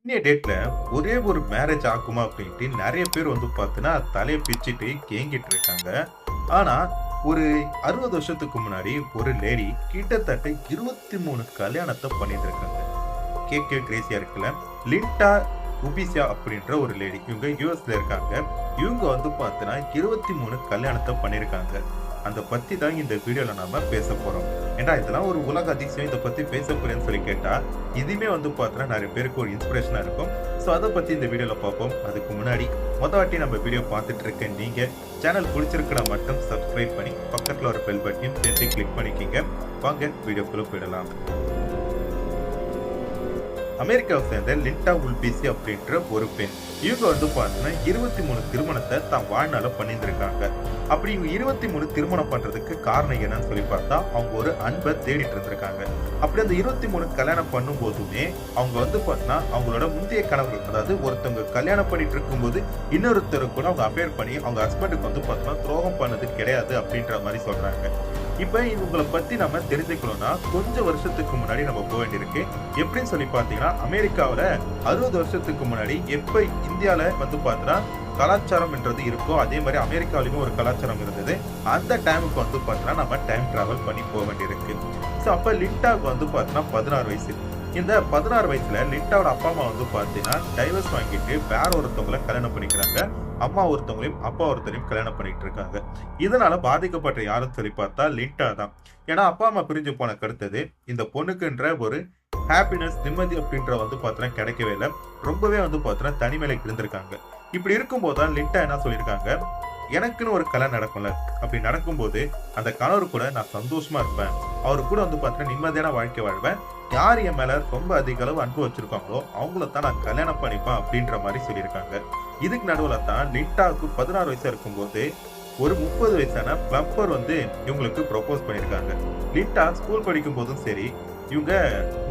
இன்னைய டேட்ல ஒரே ஒரு மேரேஜ் ஆகுமா அப்படின்ட்டு நிறைய பேர் பார்த்தீங்கன்னா தலையை பிச்சுட்டு ஏங்கிட்டு இருக்காங்க. ஆனா ஒரு 60 வருஷத்துக்கு முன்னாடி ஒரு லேடி கிட்டத்தட்ட 23 கல்யாணத்தை பண்ணிட்டு இருக்காங்க. கேட்க கிரேசியா இருக்குல்ல. லிண்டா உபிசியா அப்படின்ற ஒரு லேடி, இவங்க யூஎஸ்ல இருக்காங்க. இவங்க பார்த்தீங்கன்னா 23 கல்யாணத்தை பண்ணியிருக்காங்க. அந்த பத்தி தான் இந்த வீடியோல நாம பேச போறோம். ஏன்னா இதெல்லாம் ஒரு உலக அதிசயம், இதை பத்தி பேச போறேன்னு சொல்லி கேட்டா இதுவுமே பார்த்தீங்கன்னா நிறைய பேருக்கு ஒரு இன்ஸ்பிரேஷனா இருக்கும். ஸோ அதை பத்தி இந்த வீடியோல பார்ப்போம். அதுக்கு முன்னாடி வாட்டி நம்ம வீடியோ பார்த்துட்டு இருக்க நீங்க சேனல் பிடிச்சிருக்கா மட்டும் சப்ஸ்கிரைப் பண்ணி பக்கத்துல ஒரு பெல் பட்டனையும் சேர்த்து கிளிக் பண்ணிக்கிங்க. வாங்க வீடியோக்குள்ள போயிடலாம். அமெரிக்காவை சேர்ந்த லிண்டா உல்பிசி அப்படின்ற ஒரு பெண், இவங்க பார்த்தீங்கன்னா 23 திருமணத்தை தான் வாழ்நாள பண்ணியிருந்திருக்காங்க. அப்படி இவங்க 23 திருமணம் பண்றதுக்கு காரணம் என்னன்னு சொல்லி பார்த்தா அவங்க ஒரு அன்பை தேடிட்டு இருந்திருக்காங்க. அப்படி அந்த 23 கல்யாணம் பண்ணும் போதுமே அவங்க பார்த்தீங்கன்னா அவங்களோட முந்தைய கணவர்கள், அதாவது ஒருத்தவங்க கல்யாணம் பண்ணிட்டு இருக்கும்போது இன்னொருத்தர் கூட அவங்க அஃபேர் பண்ணி அவங்க ஹஸ்பண்டுக்கு பார்த்தீங்கன்னா துரோகம் பண்ணது கிடையாது அப்படின்ற மாதிரி சொல்றாங்க. இப்ப இவங்களை பத்தி நம்ம தெரிஞ்சுக்கணும்னா கொஞ்சம் வருஷத்துக்கு முன்னாடி நம்ம போக வேண்டியிருக்கு. எப்படின்னு சொல்லி பாத்தீங்கன்னா அமெரிக்காவில 60 வருஷத்துக்கு முன்னாடி எப்ப இந்தியால பாத்தீங்கன்னா கலாச்சாரம் என்றது இருக்கோ அதே மாதிரி அமெரிக்காவிலுமே ஒரு கலாச்சாரம் இருந்தது. அந்த டைமுக்கு பாத்தீங்கன்னா நம்ம டைம் டிராவல் பண்ணி போக வேண்டியிருக்கு. ஸோ அப்ப லிண்டாவுக்கு பாத்தீங்கன்னா 16 வயசு. இந்த 16 வயசுல லிண்டாவோட அப்பா அம்மா பாத்தீங்கன்னா டைவர்ஸ் வாங்கிட்டு வேற ஒருத்தவங்களை கல்யாணம் பண்ணிக்கிறாங்க. அம்மா ஒருத்தவங்களையும் அப்பா ஒருத்தரையும் கல்யாணம் பண்ணிட்டு இருக்காங்க. இதனால பாதிக்கப்பட்ட யாருன்னு சொல்லி பார்த்தா லிண்டா தான். ஏன்னா அப்பா அம்மா பிரிஞ்சு போன கடுத்தது இந்த பொண்ணுக்குன்ற ஒரு ஹாப்பினஸ், நிம்மதி அப்படின்ற பார்த்தீங்கன்னா கிடைக்கவே இல்லை. ரொம்பவே பார்த்தீங்கன்னா தனிமையில இருந்திருக்காங்க. இப்படி இருக்கும்போது தான் லிண்டா என்ன சொல்லியிருக்காங்க, எனக்குன்னு ஒரு கல்யாணம் நடக்கும்ல, அப்படி நடக்கும்போது அந்த கணவர் கூட நான் சந்தோஷமா இருப்பேன், அவரு கூட பார்த்தீங்கன்னா நிம்மதியான வாழ்க்கை வாழ்வேன், யார் என் மேல ரொம்ப அதிக அளவு அன்பு வச்சிருக்காங்களோ அவங்கள தான் நான் கல்யாணம் பண்ணிப்பேன் அப்படின்ற மாதிரி சொல்லியிருக்காங்க. இதுக்கு நடுவுல தான் லிண்டாவுக்கு 16 வயசா இருக்கும்போது ஒரு 30 வயசான பிளம்பர் இவங்களுக்கு ப்ரொபோஸ் பண்ணியிருக்காங்க. லிண்டா ஸ்கூல் படிக்கும் போதும் சரி, இவங்க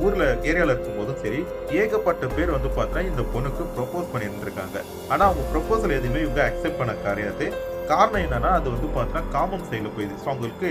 ஊர்ல ஏரியால இருக்கும் போதும் சரி, ஏகப்பட்ட பேர் பார்த்தீங்கன்னா இந்த பொண்ணுக்கு ப்ரொபோஸ் பண்ணியிருந்திருக்காங்க. ஆனா அவங்க ப்ரொபோசல் எதுவுமே இவங்க அக்செப்ட் பண்ண கிடையாது. காரணம் என்னன்னா அது பார்த்தீங்கன்னா காமம் சைடுல போயிடுது. ஸோ அவங்களுக்கு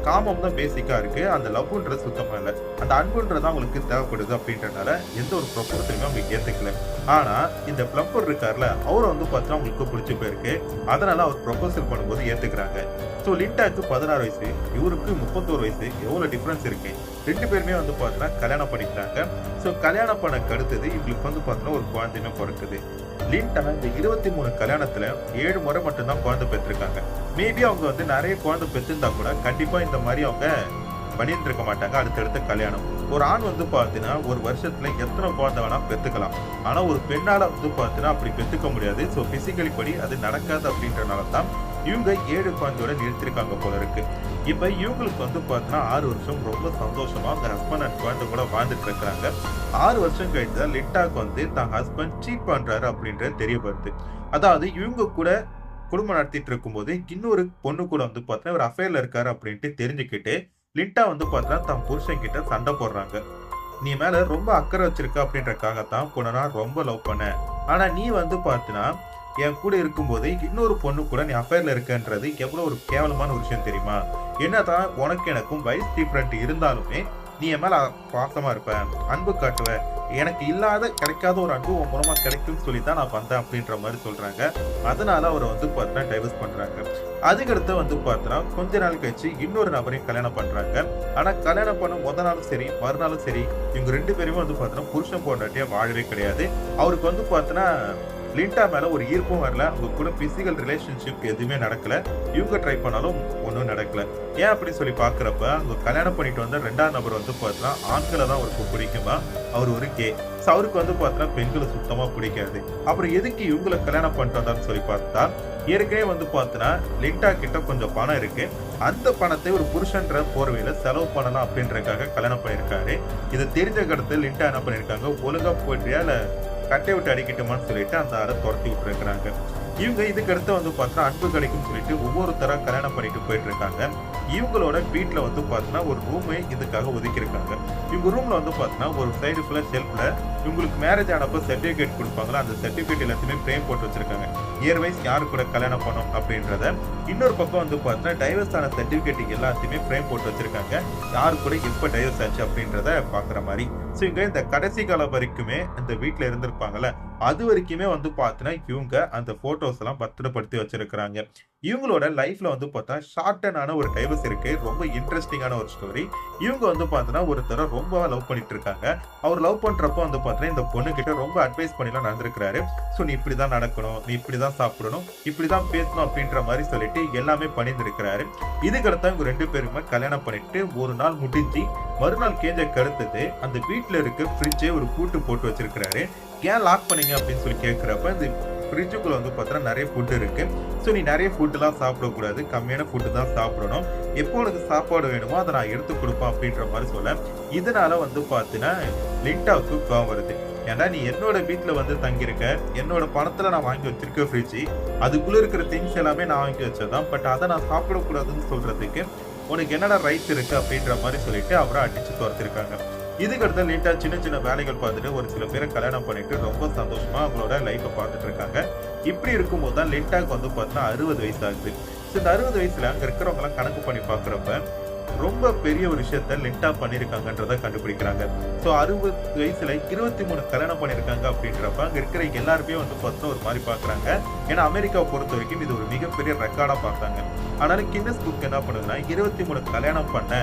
காமம் தான் பேசிக்கா இருக்கு, அந்த லவ்ன்றது சுத்தமா இல்லை, அந்த அன்புன்றது அவங்களுக்கு தேவைப்படுது. அப்படின்றனால எந்த ஒரு ப்ரொபோசலுமே அவங்க ஏத்துக்கல. ஆனா இந்த பிளம்பர் இருக்காருல, அவரை பார்த்தீங்கன்னா அவங்களுக்கு பிடிச்சி போயிருக்கு. அதனால அவர் ப்ரொபோசல் பண்ணும்போது ஏத்துக்கிறாங்க. ஸோ லிண்டாக்கு 16 வயசு, இவருக்கு 31 வயசு, எவ்வளவு டிஃபரன்ஸ் இருக்கு. ரெண்டு பேருமே பார்த்தீங்கன்னா கல்யாணம் பண்ணிக்கிறாங்க. ஸோ கல்யாணம் பண்ண கடுத்தது இவங்களுக்கு பார்த்தீங்கன்னா ஒரு குழந்தையுமே பிறக்குது. லிண்டா இந்த 23 கல்யாணத்துல 7 முறை மட்டும்தான் குழந்தை பெற்றிருக்காங்க. மேபி அவங்க நிறைய குழந்தை பெற்றிருந்தா கூட கண்டிப்பா இந்த மாதிரி அவங்க பண்ணிட்டு இருக்க மாட்டாங்க. அடுத்தடுத்த கல்யாணம், ஒரு ஆண் பாத்தீங்கன்னா ஒரு வருஷத்துல எத்தனை குழந்தை வேணா பெத்துக்கலாம். ஆனா ஒரு பெண்ணால பாத்தீங்கன்னா அப்படி பெத்துக்க முடியாது. ஸோ பிசிக்கலி படி அது நடக்காது. அப்படின்றனால தான் இவங்க 7 குழந்தையோட நிறுத்திருக்காங்க போல இருக்கு. இப்ப இவங்களுக்கு பாத்தீங்கன்னா 6 வருஷம் ரொம்ப சந்தோஷமா அவங்க ஹஸ்பண்ட் அண்ட் குழந்தை கூட வாழ்ந்துட்டு இருக்கிறாங்க. 6 வருஷம் கழித்து தான் லிண்டாக்கு தான் ஹஸ்பண்ட் சீட் பண்றாரு அப்படின்றது தெரிய வருது. அதாவது இவங்க கூட குடும்பம் நடத்திட்டு இருக்கும்போது இன்னொரு பொண்ணு கூட பாத்தீங்கன்னா ஒரு அஃபேர்ல இருக்காரு அப்படின்ட்டு தெரிஞ்சுக்கிட்டு லிண்டா பாத்தீங்கன்னா தன் புருஷன் கிட்ட சண்டை போடுறாங்க. நீ மேல ரொம்ப அக்கறை வச்சிருக்க அப்படின்றக்காகத்தான் பொண்ணை நான் ரொம்ப லவ் பண்ணேன். ஆனா நீ பாத்தீங்கன்னா என் கூட இருக்கும்போது இன்னொரு பொண்ணு கூட நீ அஃபேர்ல இருக்கன்றது எவ்வளவு ஒரு கேவலமான ஒரு விஷயம் தெரியுமா? என்னதான் உனக்கு எனக்கும் வயசு டிஃபரெண்ட் இருந்தாலுமே நீ என் மேல பாசமா இருப்ப, அன்பு காட்டுவ, எனக்கு இல்லாத கிடைக்காத ஒரு அன்பு உன் மூலமா கிடைக்கும்னு சொல்லித்தான் நான் வந்தேன் அப்படின்ற மாதிரி சொல்றாங்க. அதனால அவரை பார்த்தீங்கன்னா டைவர்ஸ் பண்றாங்க. அதுக்கடுத்து பார்த்தீங்கன்னா கொஞ்ச நாள் கழிச்சு இன்னொரு நபரையும் கல்யாணம் பண்றாங்க. ஆனா கல்யாணம் பண்ண முத நாளும் சரி மறுநாளும் சரி இவங்க ரெண்டு பேருமே பார்த்தீங்கன்னா புருஷன் பொண்டாட்டியா வாழவே கிடையாது. அவருக்கு பார்த்தீங்கன்னா லிண்டா மேல ஒரு ஈர்ப்பும் வரல, அவங்க கூட பிசிக்கல் ரிலேஷன்ஷிப் எதுவுமே நடக்கல. இவங்க ட்ரை பண்ணாலும் ஒன்றும் நடக்கல. ஏன் அப்படி சொல்லி பாக்குறப்ப அவங்க கல்யாணம் பண்ணிட்டு வந்த 2ஆம் நபர் பார்த்தீங்கன்னா ஆண்களை தான் அவருக்கு பிடிக்குமா, அவர் ஒரு கே. அவருக்கு பார்த்தீங்கன்னா பெண்களை சுத்தமா பிடிக்காது. அப்புறம் எதுக்கு இவங்களை கல்யாணம் பண்ணிட்டு வந்தான்னு சொல்லி பார்த்தா, ஏற்கனவே பார்த்தீங்கன்னா லிண்டா கிட்ட கொஞ்சம் பணம் இருக்கு, அந்த பணத்தை ஒரு புருஷன்ற போர்வையில செலவு பண்ணலாம் அப்படின்றதுக்காக கல்யாணம் பண்ணியிருக்காரு. இதை தெரிஞ்ச கடத்து லிண்டா என்ன பண்ணிருக்காங்க, ஒழுங்கா போயிட்டியா இல்ல கட்டை விட்டு அடிக்கட்டுமான்னு சொல்லிட்டு அந்த ஆளை துரத்தி விட்டுருக்காங்க. இவங்க இதுக்கு அடுத்து வந்து பார்த்தீங்கன்னா அன்பு கிடைக்கும்னு சொல்லிட்டு ஒவ்வொருத்தரா கல்யாணம் பண்ணிட்டு போயிட்டு இருக்காங்க. இவங்களோட வீட்ல வந்து பார்த்தீங்கன்னா ஒரு ரூமே இதுக்காக ஒதுக்கியிருக்காங்க. இவங்க ரூம்ல வந்து பார்த்தீங்கன்னா ஒரு சைடு ஃபுல்லா ஷெல்ஃப்ல இவங்களுக்கு மேரேஜ் ஆனப்போ சர்டிஃபிகேட் குடுப்பாங்கல்ல, அந்த சர்டிஃபிகேட் எல்லாத்தையுமே ஃப்ரேம் போட்டு வச்சிருக்காங்க. இயர் வைஸ் யாரு கூட கல்யாணம் பண்ணோம் அப்படின்றத. இன்னொரு பக்கம் வந்து பார்த்தீங்கன்னா டைவர்ஸ் ஆன சர்டிஃபிகேட் எல்லாத்தையுமே ஃப்ரேம் போட்டு வச்சிருக்காங்க. யாரு கூட எப்ப டைவர்ஸ் ஆச்சு அப்படின்றத பாக்குற மாதிரி. சோ இவங்க இந்த கடைசி காலம் வரைக்குமே இந்த வீட்ல இருந்திருப்பாங்கல்ல, அது வரைக்குமே வந்து பார்த்தீங்கன்னா இவங்க அந்த போட்டோஸ் எல்லாம் பத்திரப்படுத்தி வச்சிருக்காங்க. இவங்களோட லைஃப்ல வந்து பார்த்தா ஷார்ட்டனான ஒரு டைவர்ஸ் இருக்கு. ரொம்ப இன்ட்ரெஸ்டிங்கான ஒரு ஸ்டோரி. இவங்க வந்து பார்த்தீங்கன்னா ஒருத்தர ரொம்ப லவ் பண்ணிட்டு இருக்காங்க. அவர் லவ் பண்றப்போ வந்து பார்த்தீங்கன்னா இந்த பொண்ணு கிட்ட ரொம்ப அட்வைஸ் பண்ணிலாம் நடந்திருக்காரு. சோ நீ இப்படிதான் நடக்கணும், நீ இப்படிதான் சாப்பிடணும், இப்படிதான் பேசணும் அப்படின்ற மாதிரி சொல்லிட்டு எல்லாமே பண்ணியிருந்திருக்கிறாரு. இதுக்கடுத்து இவங்க 2 பேருமே கல்யாணம் பண்ணிட்டு ஒரு நாள் முடிஞ்சு மறுநாள் கேஞ்ச கருத்துது அந்த வீட்டுல இருக்க ஃப்ரிட்ஜே ஒரு பூட்டு போட்டு வச்சிருக்காரு. ஏன் லாக் பண்ணீங்க அப்படின்னு சொல்லி கேட்கிறப்ப இந்த ஃப்ரிட்ஜுக்குள்ள வந்து பார்த்தீங்கன்னா நிறைய ஃபுட் இருக்கு. ஸோ நீ நிறைய ஃபுட்டுலாம் சாப்பிடக்கூடாது, கம்மியான ஃபுட்டு தான் சாப்பிடணும். எப்போ உனக்கு சாப்பாடு வேணுமோ அதை நான் எடுத்து கொடுப்பேன் அப்படின்ற மாதிரி சொல்ல, இதனால வந்து பார்த்தீங்கன்னா லிண்டாவுக்கு கோவம் வருது. ஏன்னா நீ என்னோட வீட்டுல வந்து தங்கியிருக்க, என்னோட பணத்துல நான் வாங்கி வச்சிருக்க ஃப்ரிட்ஜ், அதுக்குள்ள இருக்கிற திங்ஸ் எல்லாமே நான் வாங்கி வச்சதான். பட் அதை நான் சாப்பிடக்கூடாதுன்னு சொல்றதுக்கு உனக்கு என்னடா ரைட் இருக்கு அப்படின்ற மாதிரி சொல்லிட்டு அவரை அடிச்சு துரத்திருக்காங்க. இதுக்கடுத்து லிண்டா சின்ன சின்ன வேலைகள் பார்த்துட்டு ஒரு சில பேரை கல்யாணம் பண்ணிட்டு ரொம்ப சந்தோஷமா அவங்களோட லைஃப்பை பார்த்துட்டு இருக்காங்க. இப்படி இருக்கும்போது தான் லிண்டாக்கு வந்து பார்த்தீங்கன்னா 60 வயசு ஆகுது. இந்த 60 வயசுல அங்க இருக்கிறவங்க எல்லாம் கணக்கு பண்ணி பாக்குறப்ப ரொம்ப பெரிய ஒரு விஷயத்த லிண்டா பண்ணிருக்காங்கன்றத கண்டுபிடிக்கிறாங்க. சோ 60 வயசுல 23 கல்யாணம் பண்ணிருக்காங்க அப்படின்றப்ப அங்க இருக்கிற எல்லாருமே வந்து பார்த்தா ஒரு மாதிரி பாக்குறாங்க. ஏன்னா அமெரிக்காவை பொறுத்த வரைக்கும் இது ஒரு மிகப்பெரிய ரெக்கார்டா பார்த்தாங்க. ஆனாலும் கின்னஸ் புக் என்ன பண்ணுதுன்னா 23 கல்யாணம் பண்ண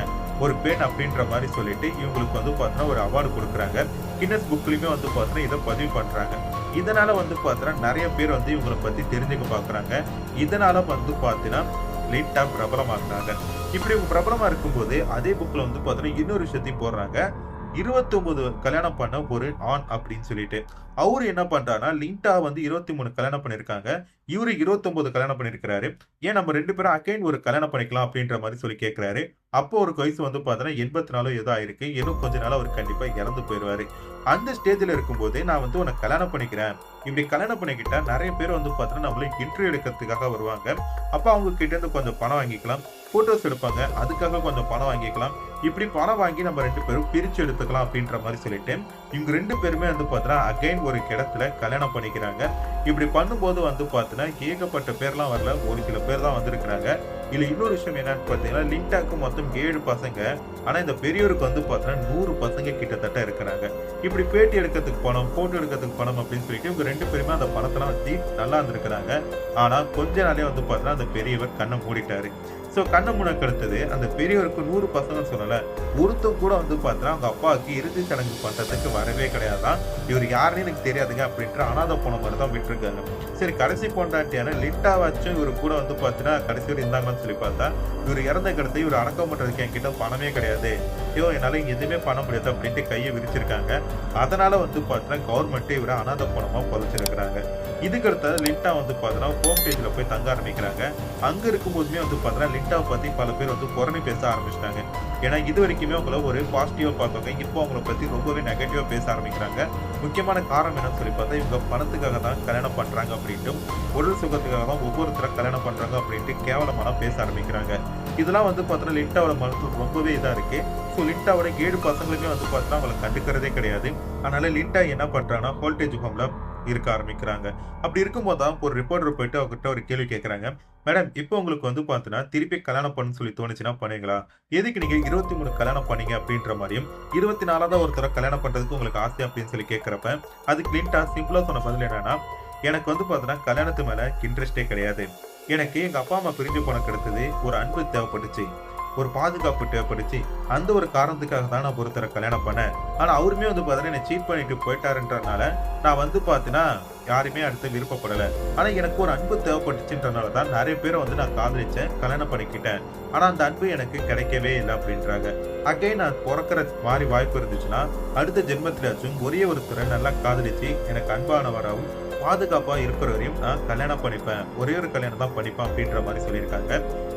ஒரு பெண் அப்படின்ற மாதிரி சொல்லிட்டு இவங்களுக்கு வந்து பார்த்தீங்கன்னா ஒரு அவார்டு கொடுக்குறாங்க. கின்னஸ் புக்லயுமே வந்து பார்த்தீங்கன்னா இதை பதிவு பண்றாங்க. இதனால வந்து பார்த்தீங்கன்னா நிறைய பேர் வந்து இவங்களை பத்தி தெரிஞ்சுக்க பாக்குறாங்க. இதனால வந்து பார்த்தீங்கன்னா லிண்டா பிரபலமாக்குறாங்க. இப்படி பிரபலமா இருக்கும்போது அதே புக்ல வந்து பார்த்தீங்கன்னா இன்னொரு விஷயத்தையும் போடுறாங்க. 29 கல்யாணம் பண்ண ஒரு ஆண் அப்படின்னு சொல்லிட்டு அவரு என்ன பண்றாருன்னா லிண்டா வந்து 23 கல்யாணம் பண்ணிருக்காங்க, இவரு 29 கல்யாணம் பண்ணிருக்காரு. ஏன் நம்ம 2 பேரும் அகைன் ஒரு கல்யாணம் பண்ணிக்கலாம் அப்படின்ற மாதிரி சொல்லி கேட்கிறாரு. அப்போ ஒரு வயசு வந்து பார்த்தீங்கன்னா 84 ஏதோ ஆயிருக்கு. இன்னும் கொஞ்ச நாள் அவர் கண்டிப்பா இறந்து போயிடுவாரு. அந்த ஸ்டேஜ்ல இருக்கும்போது நான் வந்து உனக்கு கல்யாணம் பண்ணிக்கிறேன், இப்படி கல்யாணம் பண்ணிக்கிட்டா நிறைய பேர் வந்து பார்த்தீங்கன்னா நம்மள இன்டர்வியூ எடுக்கிறதுக்காக வருவாங்க. அப்ப அவங்க கிட்ட இருந்து கொஞ்சம் பணம் வாங்கிக்கலாம், போட்டோஸ் எடுப்பாங்க, அதுக்காக கொஞ்சம் பணம் வாங்கிக்கலாம். இப்படி பணம் வாங்கி நம்ம 2 பேரும் பிரிச்சு எடுத்துக்கலாம் அப்படின்ற மாதிரி சொல்லிட்டு இவங்க 2 பேருமே வந்து பார்த்தீங்கன்னா அகைன் ஒரு இடத்துல கல்யாணம் பண்ணிக்கிறாங்க. இப்படி பண்ணும்போது வந்து பார்த்தீங்கன்னா ஏகப்பட்ட பேர்லாம் வரல, ஒரு சில பேர் தான் வந்திருக்கிறாங்க. இதுல இன்னொரு விஷயம் என்னன்னு பார்த்தீங்கன்னா லிண்டாக்கு மொத்தம் 7 பசங்க. ஆனா இந்த பெரியவருக்கு வந்து பார்த்தீங்கன்னா 100 பசங்க கிட்டத்தட்ட இருக்கிறாங்க. இப்படி பேட்டி எடுக்கிறதுக்கு பணம், போட்டோ எடுக்கிறதுக்கு பணம் அப்படின்னு சொல்லிட்டு இவங்க 2 பேருமே அந்த பணத்தெல்லாம் வச்சு நல்லா இருந்திருக்கிறாங்க. ஆனா கொஞ்ச நாளே வந்து பார்த்தீங்கன்னா அந்த பெரியவர் கண்ணை மூடிட்டாரு. சோ கண்ணை மூடக்கு அடுத்தது அந்த பெரியவருக்கு 100 பசங்க சொன்னல, ஒருத்தம் கூட வந்து பார்த்தா அவங்க அப்பாவுக்கு இறுதி சடங்கு பண்றதுக்கு வரவே கிடையாதான். இவர் யாருன்னு எனக்கு தெரியாதுங்க அப்படின்ற அனாதை போன மாதிரி தான் விட்டுருக்காங்க. சரி கடைசி பொண்டாட்டியான லிண்டா வச்சும் இவரு கூட வந்து பார்த்தீங்கன்னா கடைசி வரை இருந்தாங்கன்னு சொல்லி பார்த்தா இவர் இறந்த கிடத்து இவர் அடக்கம் பண்றதுக்கு என்கிட்ட பணமே கிடையாது, ஐயோ என்னால இங்க எதுவுமே பண்ண முடியாது அப்படின்ட்டு கையை விரிச்சிருக்காங்க. அதனால வந்து பார்த்தீங்கன்னா கவர்மெண்ட் இவரை அனாதை போனமா புதைச்சிருக்கிறாங்க. இதுக்கு அடுத்தது லிண்டா வந்து பார்த்தீங்கன்னா ஹோம் பேஜ்ல போய் தங்க ஆரம்பிக்கிறாங்க. அங்க இருக்கும்போதுமே வந்து பார்த்தீங்கன்னா லிண்டாவை பத்தி பல பேர் வந்து புறணி பேச ஆரம்பிச்சிட்டாங்க. ஏன்னா இது வரைக்குமே அவங்கள ஒரு பாசிட்டிவா பார்த்தவங்க இப்போ அவங்கள பத்தி ரொம்பவே நெகட்டிவா பேச ஆரம்பிக்கிறாங்க. முக்கியமான காரணம் என்னன்னு சொல்லி பார்த்தா இவங்க பணத்துக்காக தான் கல்யாணம் பண்றாங்க அப்படின்ட்டும், உடல் சுகத்துக்காக தான் ஒவ்வொருத்தர கல்யாணம் பண்றாங்க அப்படின்ட்டு கேவலமான பேச ஆரம்பிக்கிறாங்க. இதெல்லாம் வந்து பார்த்தீங்கன்னா லிண்டாவோட மனசு ரொம்பவே இதா இருக்கு. ஸோ லிண்டாவோட 7 பசங்களுமே வந்து பார்த்தீங்கன்னா அவங்களை கண்டுக்கிறதே கிடையாது. அதனால லிண்டா என்ன பண்றாங்கன்னா ஹோல்டேஜ் ஹோம்ல இருக்க ஆரம்பிக்கிறாங்க. அப்படி இருக்கும்போது தான் ஒரு ரிப்போர்ட்டர் போயிட்டு அவர்கிட்ட ஒரு கேள்வி கேட்கறாங்க. மேடம் இப்போ உங்களுக்கு வந்து பார்த்தீங்கன்னா திருப்பி கல்யாணம் பண்ணு சொல்லி தோணுச்சுன்னா பண்ணுவீங்களா? எதுக்கு நீங்க 23 கல்யாணம் பண்ணீங்க அப்படின்ற மாதிரியும் 24 ஒருத்தர கல்யாணம் பண்றதுக்கு உங்களுக்கு ஆசை அப்படின்னு சொல்லி கேட்கிறப்ப அதுக்கு லிண்டா சிம்பிளா சொன்ன பதில் என்னன்னா, எனக்கு வந்து பார்த்தீங்கன்னா கல்யாணத்து மேல இன்ட்ரெஸ்டே கிடையாது. எனக்கு எங்க அப்பா அம்மா பிரிஞ்சு போன கிடைத்தது ஒரு அன்பு தேவைப்பட்டுச்சு, ஒரு பாதுகாப்பு தேவைப்பட்டுச்சு. அந்த ஒரு காரணத்துக்காக தான் நான் ஒருத்தரை கல்யாணம் பண்ணேன். ஆனா அவருமே வந்து பார்த்தீங்கன்னா என்னை சீட் பண்ணிட்டு போயிட்டாருன்றனால நான் வந்து பார்த்தீங்கன்னா யாருமே அடுத்து விருப்பப்படலை. ஆனா எனக்கு ஒரு அன்பு தேவைப்பட்டுச்சுன்றனால தான் நிறைய பேரை வந்து நான் காதலிச்சேன், கல்யாணம் பண்ணிக்கிட்டேன். ஆனா அந்த அன்பு எனக்கு கிடைக்கவே இல்லை அப்படின்றாங்க. அகைன் நான் பிறக்கிற மாதிரி வாய்ப்பு இருந்துச்சுன்னா அடுத்த ஜென்மத்திலாச்சும் ஒரே ஒருத்தரை நல்லா காதலிச்சு எனக்கு அன்பானவராகவும் பாதுகாப்பா இருக்கிற வரையும் நான் கல்யாணம் பண்ணிப்பேன், ஒரே ஒரு கல்யாணம் தான் பண்ணிப்பேன் அப்படின்ற மாதிரி சொல்லியிருக்காங்க.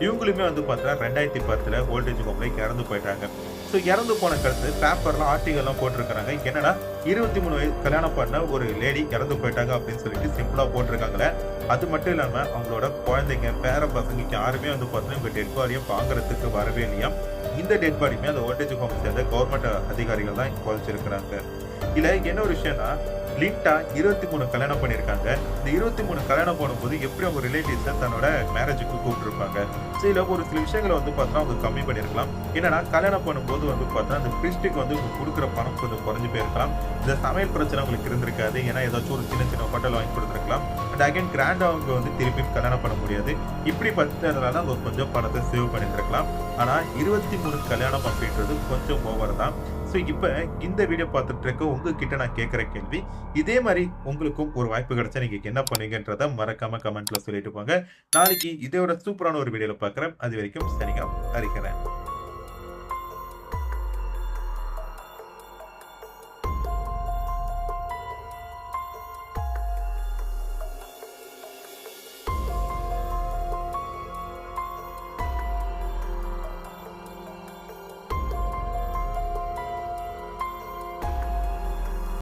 இவங்களுமே வந்து பார்த்தா 2010 ஓல்டேஜ் ஹோம்ல இறந்து போயிட்டாங்க. ஸோ இறந்து போன கருத்து பேப்பர்லாம் ஆர்டிகல்லாம் போட்டிருக்கிறாங்க. என்னன்னா 23 வயசு கல்யாணம் பண்ண ஒரு லேடி இறந்து போயிட்டாங்க அப்படின்னு சொல்லிட்டு சிம்பிளா போட்டிருக்காங்களே. அது மட்டும் இல்லாம அவங்களோட குழந்தைங்க, பேர பசங்க யாருமே வந்து பார்த்தீங்கன்னா இவங்க டெட் பாடிய வாங்குறதுக்கு வரவே இல்லையாம். இந்த டெட் பாடியுமே அந்த ஓல்டேஜ் ஹோம் சேர்ந்த கவர்மெண்ட் அதிகாரிகள் தான் புதைச்சிருக்கிறாங்க. இதுல என்ன ஒரு விஷயம்னா, லிண்டா 23 கல்யாணம் பண்ணியிருக்காங்க. இந்த 23 கல்யாணம் பண்ணும்போது எப்படி அவங்க ரிலேட்டிவ்ஸ தன்னோட மேரேஜுக்கு கூப்பிட்டுருப்பாங்க. ஸோ இதுல ஒரு சில விஷயங்கள வந்து பார்த்தா அவங்க கம்மி பண்ணியிருக்கலாம். என்னன்னா கல்யாணம் பண்ணும்போது வந்து பார்த்தா அந்த பிரிஸ்டுக்கு வந்து இவங்க குடுக்குற பணம் கொஞ்சம் குறைஞ்சு போயிருக்கலாம். இந்த சமையல் பிரச்சனை அவங்களுக்கு இருந்திருக்காது. ஏன்னா ஏதாச்சும் ஒரு சின்ன சின்ன ஹோட்டல் வாங்கி கொடுத்துருக்கலாம். அண்ட் அகைன் கிராண்டா அவங்க வந்து திருப்பி கல்யாணம் பண்ண முடியாது. இப்படி பட்டதுனால அவங்க கொஞ்சம் பணத்தை சேவ் பண்ணியிருந்திருக்கலாம். ஆனா 23 கல்யாணம் அப்படின்றது கொஞ்சம் ஓவர் தான். ஸோ இப்ப இந்த வீடியோ பார்த்துட்டு இருக்க உங்ககிட்ட நான் கேட்கிற கேள்வி, இதே மாரி உங்களுக்கும் ஒரு வாய்ப்பு கிடைச்சா நீங்க என்ன பண்ணுவீங்கன்றத மறக்காம கமெண்ட்ல சொல்லிட்டு போங்க. நாளைக்கு இதோட சூப்பரான ஒரு வீடியோல பார்க்குறேன். அது வரைக்கும் சைனிங் ஆஃப். ஹரிஹரன்.